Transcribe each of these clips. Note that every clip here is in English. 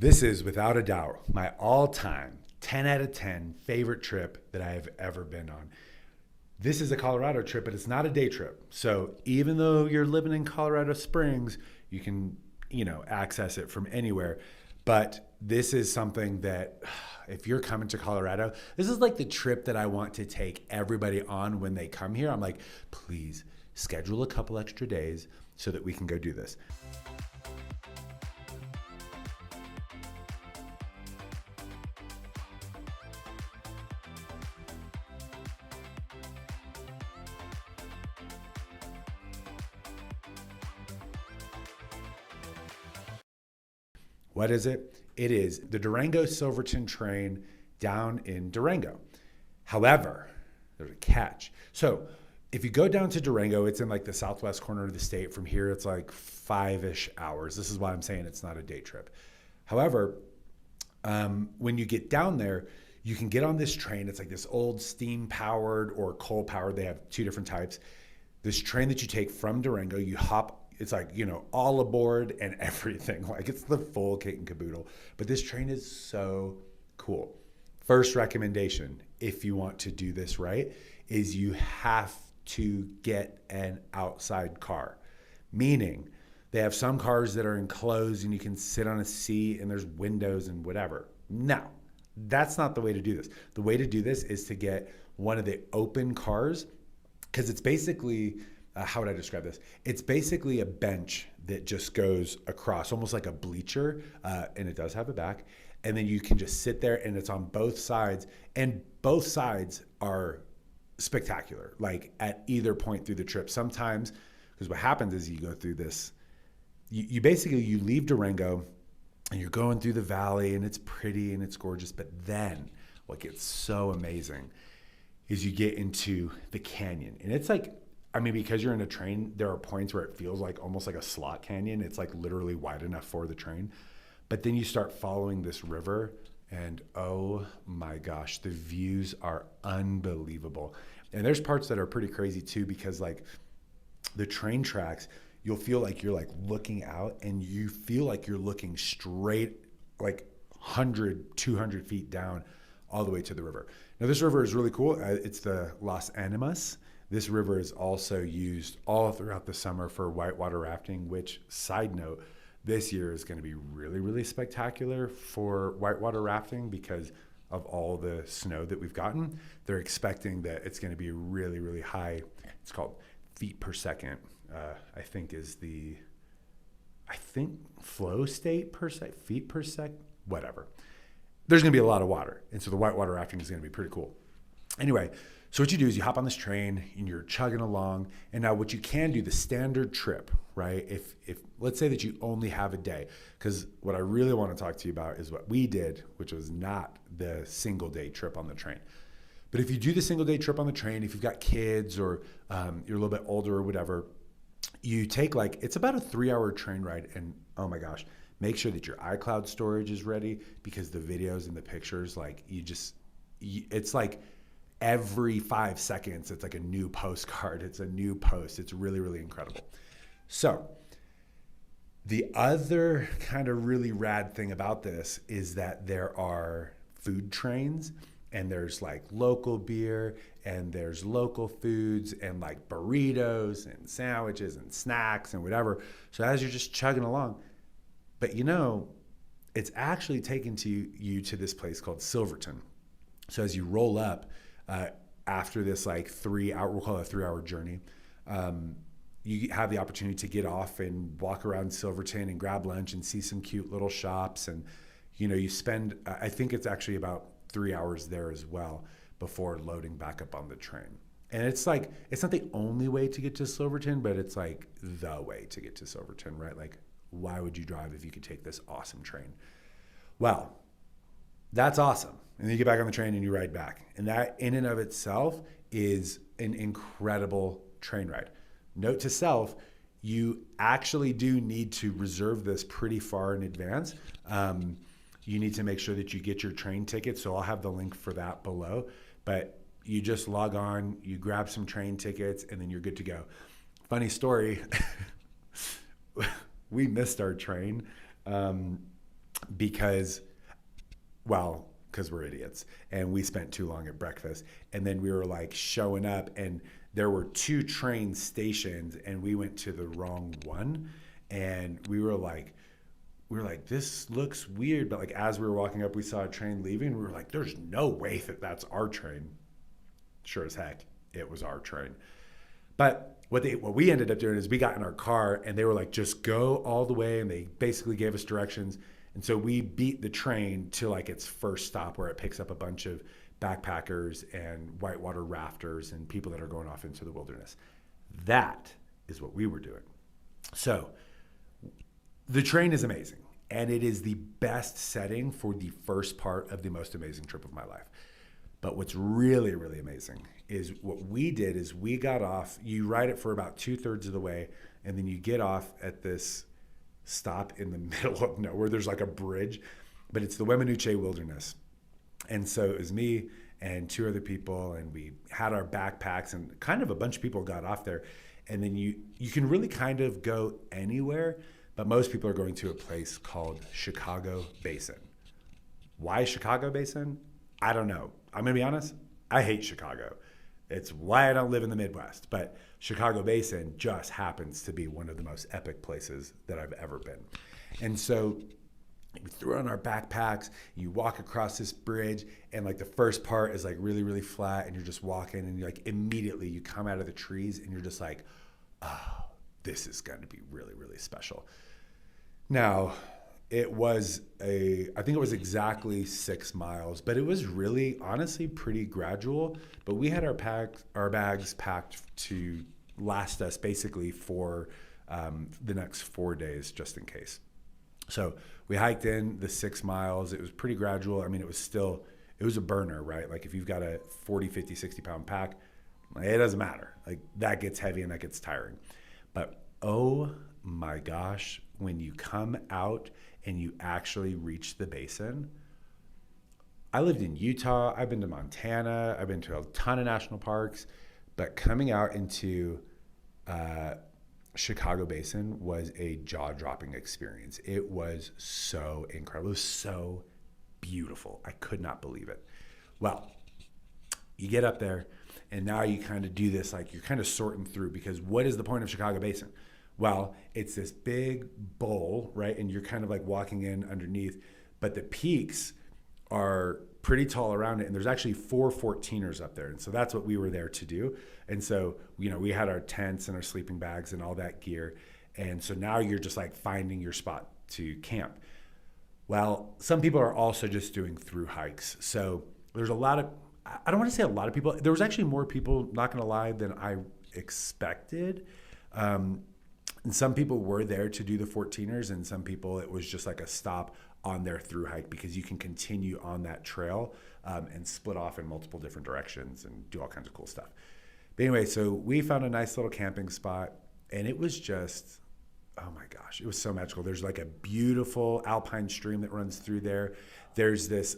This is without a doubt my all-time 10 out of 10 favorite trip that I have ever been on. This is a Colorado trip, but it's not a day trip. So even though you're living in Colorado Springs, you can, access it from anywhere. But this is something that if you're coming to Colorado, this is like the trip that I want to take everybody on when they come here. I'm like, please schedule a couple extra days so that we can go do this. What is it? It is the Durango-Silverton train down in Durango. However, there's a catch. So if you go down to Durango, it's in like the southwest corner of the state. From here, it's like 5-ish hours. This is why I'm saying it's not a day trip. However, when you get down there, you can get on this train. It's like this old steam-powered or coal-powered. They have two different types. This train that you take from Durango, you hop. It's like, all aboard and everything. Like it's the full kit and caboodle. But this train is so cool. First recommendation, if you want to do this right, is you have to get an outside car. Meaning they have some cars that are enclosed and you can sit on a seat and there's windows and whatever. No, that's not the way to do this. The way to do this is to get one of the open cars, because it's basically... how would I describe this? It's basically a bench that just goes across, almost like a bleacher, and it does have a back. And then you can just sit there, and it's on both sides. And both sides are spectacular, like at either point through the trip. Sometimes, because what happens is you go through this, you basically, you leave Durango, and you're going through the valley, and it's pretty, and it's gorgeous. But then what gets so amazing is you get into the canyon. And it's like, because you're in a train, there are points where it feels like almost like a slot canyon. It's like literally wide enough for the train. But then you start following this river and oh my gosh, the views are unbelievable. And there's parts that are pretty crazy too, because like the train tracks, you'll feel like you're like looking out and you feel like you're looking straight like 100, 200 feet down all the way to the river. Now this river is really cool. It's the Las Animas. This river is also used all throughout the summer for whitewater rafting, which, side note, this year is going to be really, really spectacular for whitewater rafting because of all the snow that we've gotten. They're expecting that it's going to be really, really high. It's called feet per second, I think flow state per sec, feet per sec, whatever. There's going to be a lot of water. And so the whitewater rafting is going to be pretty cool. Anyway, so what you do is you hop on this train and you're chugging along. And now what you can do, the standard trip, right? If let's say that you only have a day, because what I really want to talk to you about is what we did, which was not the single day trip on the train. But if you do the single day trip on the train, if you've got kids or you're a little bit older or whatever, you take it's about a 3-hour train ride. And oh my gosh, make sure that your iCloud storage is ready because the videos and the pictures, it's like, every 5 seconds, it's like a new postcard. It's a new post. It's really, really incredible. So the other kind of really rad thing about this is that there are food trains and there's like local beer and there's local foods and like burritos and sandwiches and snacks and whatever. So as you're just chugging along, but it's actually taken you to this place called Silverton. So as you roll up, after this like 3-hour, we'll call it a 3-hour journey, you have the opportunity to get off and walk around Silverton and grab lunch and see some cute little shops. And, you spend, I think it's actually about 3 hours there as well before loading back up on the train. And it's like, it's not the only way to get to Silverton, but it's like the way to get to Silverton, right? Like, why would you drive if you could take this awesome train? Well, that's awesome. And then you get back on the train and you ride back. And that in and of itself is an incredible train ride. Note to self, you actually do need to reserve this pretty far in advance. You need to make sure that you get your train ticket. So I'll have the link for that below. But you just log on, you grab some train tickets, and then you're good to go. Funny story, we missed our train. because, well, because we're idiots and we spent too long at breakfast. And then we were like showing up and there were 2 train stations and we went to the wrong one. And we were like, this looks weird. But like, as we were walking up, we saw a train leaving. We were like, there's no way that that's our train. Sure as heck, it was our train. But what we ended up doing is we got in our car and they were like, just go all the way. And they basically gave us directions. And so we beat the train to like its first stop where it picks up a bunch of backpackers and whitewater rafters and people that are going off into the wilderness. That is what we were doing. So the train is amazing, and it is the best setting for the first part of the most amazing trip of my life. But what's really, really amazing is what we did is we got off, you ride it for about 2/3 of the way, and then you get off at this stop in the middle of nowhere. There's like a bridge, but it's the Manitou Wilderness. And so it was me and 2 other people, and we had our backpacks, and kind of a bunch of people got off there. And then you can really kind of go anywhere, but most people are going to a place called Chicago Basin. Why Chicago Basin? I don't know. I'm going to be honest. I hate Chicago. It's why I don't live in the Midwest. But Chicago Basin just happens to be one of the most epic places that I've ever been. And so we threw on our backpacks, you walk across this bridge, and like the first part is like really, really flat, and you're just walking, and you're like immediately you come out of the trees and you're just like, oh, this is going to be really, really special. Now, I think it was exactly 6 miles, but it was really, honestly, pretty gradual. But we had our bags packed to last us basically for the next 4 days, just in case. So we hiked in the 6 miles. It was pretty gradual. I mean, it was a burner, right? Like if you've got a 40, 50, 60 pound pack, it doesn't matter. Like that gets heavy and that gets tiring. But oh my gosh, when you come out and you actually reach the basin. I lived in Utah. I've been to Montana. I've been to a ton of national parks. But coming out into Chicago Basin was a jaw-dropping experience. It was so incredible. It was so beautiful. I could not believe it. Well, you get up there, and now you kind of do this, like you're kind of sorting through, because what is the point of Chicago Basin? Well, it's this big bowl, right? And you're kind of like walking in underneath, but the peaks are pretty tall around it. And there's actually 4 14ers up there. And so that's what we were there to do. And so, we had our tents and our sleeping bags and all that gear. And so now you're just like finding your spot to camp. Well, some people are also just doing through hikes. So there's I don't want to say a lot of people. There was actually more people, not going to lie, than I expected. And some people were there to do the 14ers, and some people, it was just like a stop on their through hike, because you can continue on that trail and split off in multiple different directions and do all kinds of cool stuff. But anyway, so we found a nice little camping spot, and it was just, oh my gosh, it was so magical. There's like a beautiful alpine stream that runs through there. There's this,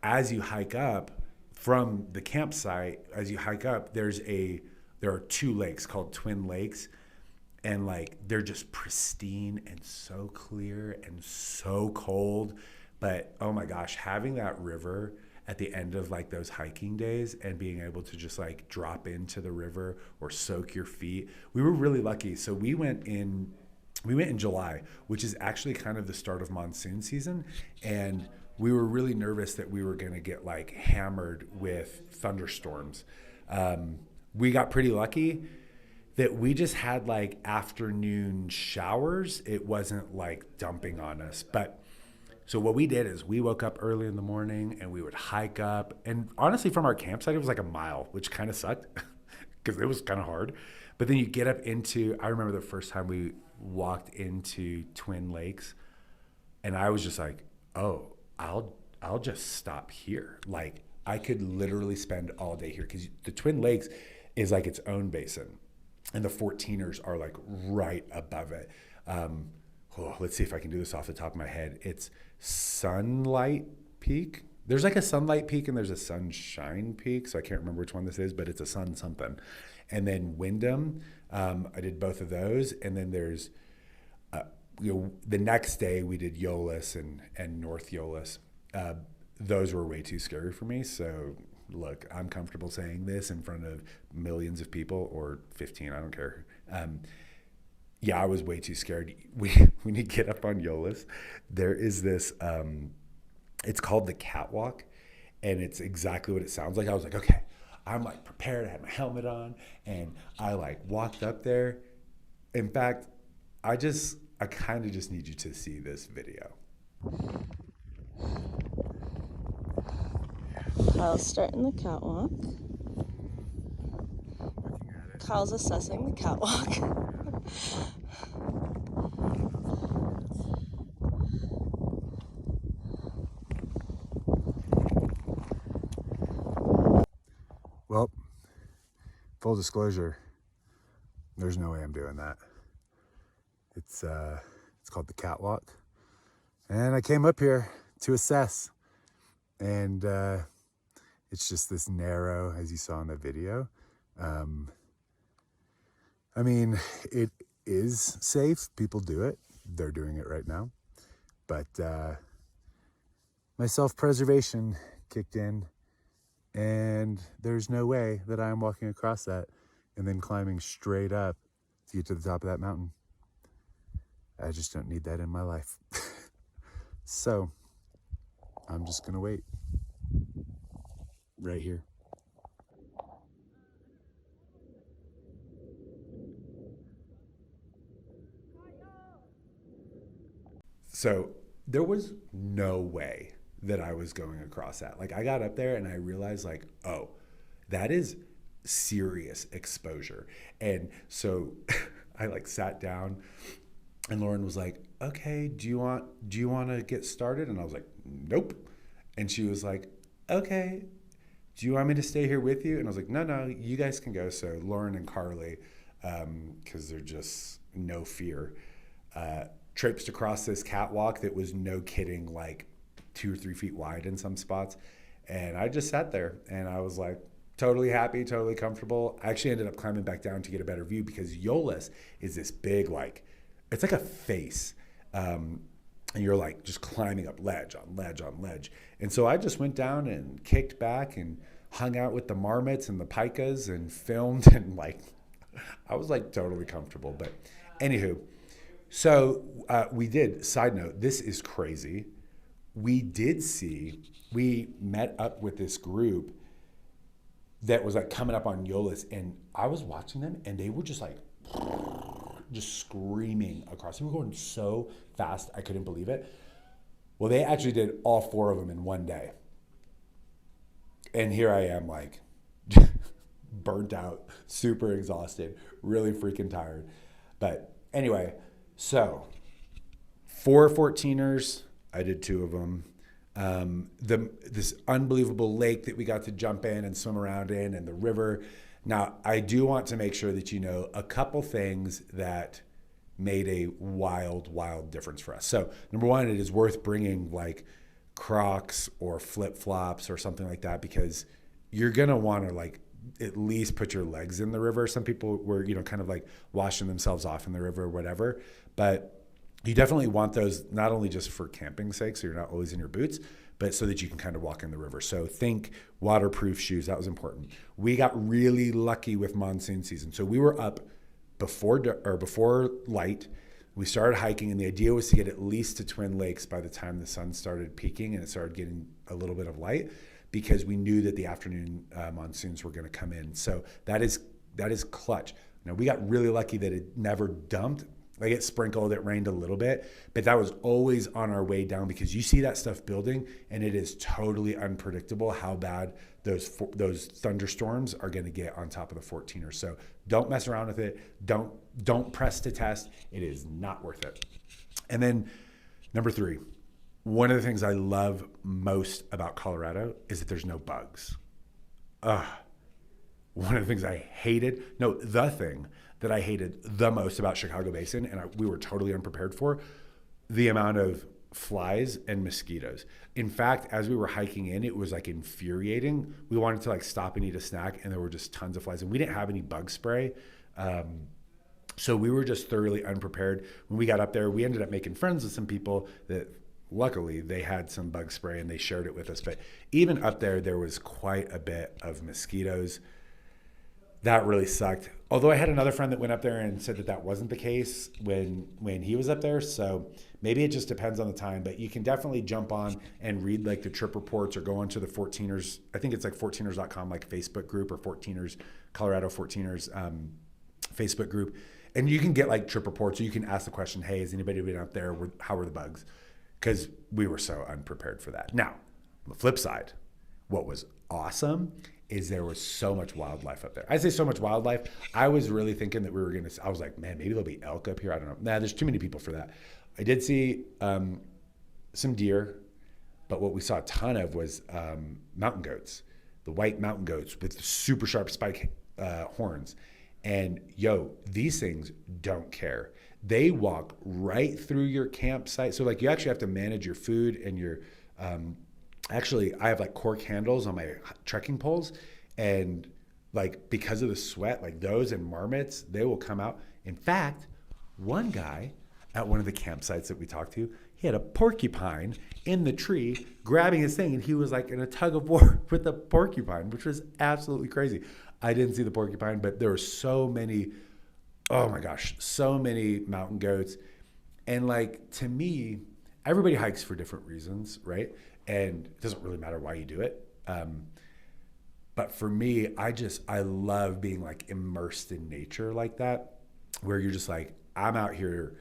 as you hike up from the campsite, there are 2 lakes called Twin Lakes. And like, they're just pristine and so clear and so cold. But oh my gosh, having that river at the end of like those hiking days and being able to just like drop into the river or soak your feet. We were really lucky. So we went in July, which is actually kind of the start of monsoon season. And we were really nervous that we were going to get like hammered with thunderstorms. We got pretty lucky that we just had like afternoon showers. It wasn't like dumping on us. But so what we did is we woke up early in the morning and we would hike up. And honestly, from our campsite, it was like a mile, which kind of sucked because it was kind of hard. But then you get up into, I remember the first time we walked into Twin Lakes, and I was just like, oh, I'll just stop here. Like I could literally spend all day here, because the Twin Lakes is like its own basin. And the 14ers are like right above it. Let's see if I can do this off the top of my head. It's Sunlight Peak. There's like a Sunlight Peak and there's a Sunshine Peak. So I can't remember which one this is, but it's a sun something. And then Wyndham, I did both of those. And then there's the next day we did Euless and North Euless. Those were way too scary for me. So look, I'm comfortable saying this in front of millions of people, or 15, I don't care. Yeah, I was way too scared. When you get up on Euless, there is this, it's called the catwalk, and it's exactly what it sounds like. I was like, okay, I'm like prepared. I had my helmet on, and I like walked up there. In fact, I kind of just need you to see this video. Kyle's starting the catwalk. Kyle's assessing the catwalk. Well, full disclosure, there's no way I'm doing that. It's called the catwalk, and I came up here to assess, and it's just this narrow, as you saw in the video. I mean, it is safe. People do it. They're doing it right now, but my self-preservation kicked in. And there's no way that I'm walking across that and then climbing straight up to get to the top of that mountain. I just don't need that in my life. So I'm just gonna wait right here. So there was no way that I was going across that. Like, I got up there and I realized, like, oh, that is serious exposure. And so I like sat down, and Lauren was like, okay, do you want to get started? And I was like, nope. And she was like, okay, do you want me to stay here with you? And I was like, no, you guys can go. So Lauren and Carly, because they're just no fear, traipsed across this catwalk that was, no kidding, like 2 or 3 feet wide in some spots. And I just sat there, and I was like totally happy, totally comfortable. I actually ended up climbing back down to get a better view, because Euless is this big, like, it's like a face. And you're like just climbing up ledge on ledge on ledge. And so I just went down and kicked back and hung out with the marmots and the pikas and filmed, and like, I was like totally comfortable. But anywho, so we did, side note, this is crazy. We met up with this group that was like coming up on Euless, and I was watching them, and they were just like, just screaming across. They were going so fast, I couldn't believe it. Well, they actually did all 4 of them in one day. And here I am, like, burnt out, super exhausted, really freaking tired. But anyway, so 4 14ers, I did 2 of them. This unbelievable lake that we got to jump in and swim around in, and the river. Now, I do want to make sure that you know a couple things that made a wild, wild difference for us. So number one, it is worth bringing like Crocs or flip-flops or something like that, because you're going to want to like at least put your legs in the river. Some people were, kind of like washing themselves off in the river or whatever, but you definitely want those, not only just for camping's sake, so you're not always in your boots, but so that you can kind of walk in the river. So think waterproof shoes. That was important. We got really lucky with monsoon season. So we were up before light. We started hiking, and the idea was to get at least to Twin Lakes by the time the sun started peaking and it started getting a little bit of light, because we knew that the afternoon monsoons were going to come in. So that is clutch. Now, we got really lucky that it never dumped. Like, it sprinkled, it rained a little bit, but that was always on our way down, because you see that stuff building, and it is totally unpredictable how bad those thunderstorms are going to get on top of the 14er. So don't mess around with it. Don't press to test. It is not worth it. And then number 3, one of the things I love most about Colorado is that there's no bugs. One of the things I hated, the thing that I hated the most about Chicago Basin, and we were totally unprepared for, the amount of flies and mosquitoes. In fact, as we were hiking in, it was like infuriating. We wanted to like stop and eat a snack, and there were just tons of flies, and we didn't have any bug spray. So we were just thoroughly unprepared. When we got up there, we ended up making friends with some people that luckily they had some bug spray and they shared it with us. But even up there, there was quite a bit of mosquitoes. That really sucked. Although I had another friend that went up there and said that that wasn't the case when he was up there. So maybe it just depends on the time, but you can definitely jump on and read like the trip reports or go onto the 14ers. I think it's like 14ers.com, like Facebook group, or 14ers, Colorado 14ers Facebook group. And you can get like trip reports, or you can ask the question, hey, has anybody been up there? How were the bugs? Because we were so unprepared for that. Now, on the flip side, what was awesome is there was so much wildlife up there. I say so much wildlife. I was really thinking that we were going to, I was like, man, maybe there'll be elk up here. I don't know. Nah, there's too many people for that. I did see some deer, but what we saw a ton of was mountain goats, the white mountain goats with super sharp spike horns. And these things don't care. They walk right through your campsite. So like you actually have to manage your food and your, actually, I have like cork handles on my trekking poles, and like because of the sweat, like those and marmots, they will come out. In fact, one guy at one of the campsites that we talked to, he had a porcupine in the tree grabbing his thing, and he was like in a tug of war with the porcupine, which was absolutely crazy. I didn't see the porcupine, but there were so many, oh my gosh, so many mountain goats. And like, to me, everybody hikes for different reasons, right? And it doesn't really matter why you do it. But for me, I love being like immersed in nature like that, where you're just like, I'm out here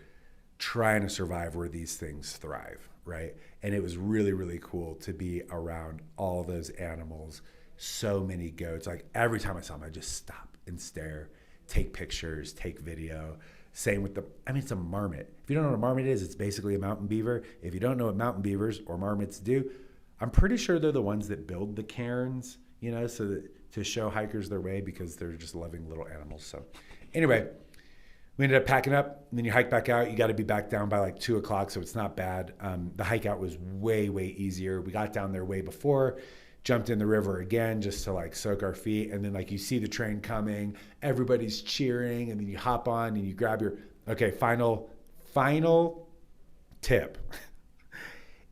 trying to survive where these things thrive, right? And it was really, really cool to be around all those animals, so many goats. Like every time I saw them, I just stop and stare, take pictures, take video. Same with it's a marmot. If you don't know what a marmot is, it's basically a mountain beaver. If you don't know what mountain beavers or marmots do, I'm pretty sure they're the ones that build the cairns, so that to show hikers their way, because they're just loving little animals. So anyway, we ended up packing up, and then you hike back out. You got to be back down by like 2:00, so it's not bad. The hike out was way, way easier. We got down there way before, jumped in the river again just to like soak our feet. And then like you see the train coming, everybody's cheering, and then you hop on and you grab your, okay, final tip.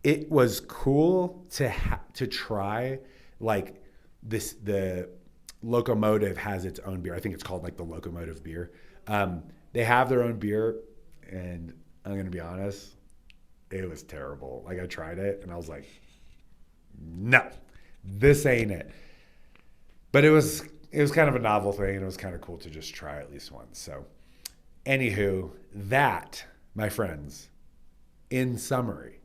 It was cool to try like this, the Locomotive has its own beer. I think it's called like the Locomotive beer. They have their own beer, and I'm going to be honest, it was terrible. Like I tried it and I was like, no, this ain't it. But it was kind of a novel thing, and it was kind of cool to just try at least once. So anywho, that, my friends, in summary,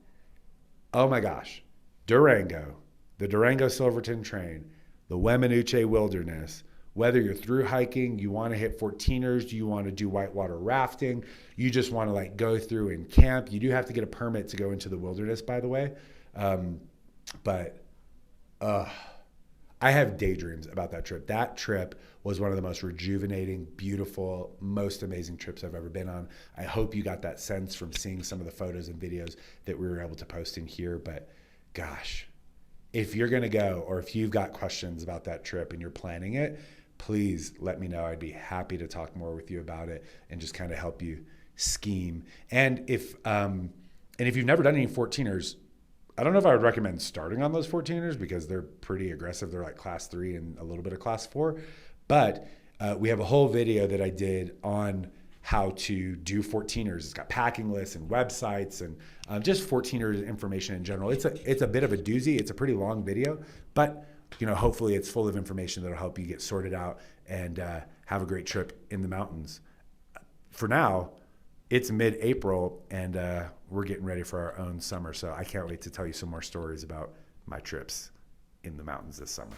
oh my gosh, Durango, the Durango Silverton Train, the Weminuche Wilderness, whether you're through hiking, you want to hit 14ers, you want to do whitewater rafting, you just want to like go through and camp. You do have to get a permit to go into the wilderness, by the way. But I have daydreams about that trip. That trip was one of the most rejuvenating, beautiful, most amazing trips I've ever been on. I hope you got that sense from seeing some of the photos and videos that we were able to post in here. But gosh, if you're going to go, or if you've got questions about that trip and you're planning it, please let me know. I'd be happy to talk more with you about it and just kind of help you scheme. And if you've never done any 14ers, I don't know if I would recommend starting on those 14ers because they're pretty aggressive. They're like class 3 and a little bit of class 4. But we have a whole video that I did on how to do 14ers. It's got packing lists and websites and just 14ers information in general. It's a bit of a doozy. It's a pretty long video, but hopefully it's full of information that'll help you get sorted out and have a great trip in the mountains. For now, it's mid-April, and we're getting ready for our own summer. So I can't wait to tell you some more stories about my trips in the mountains this summer.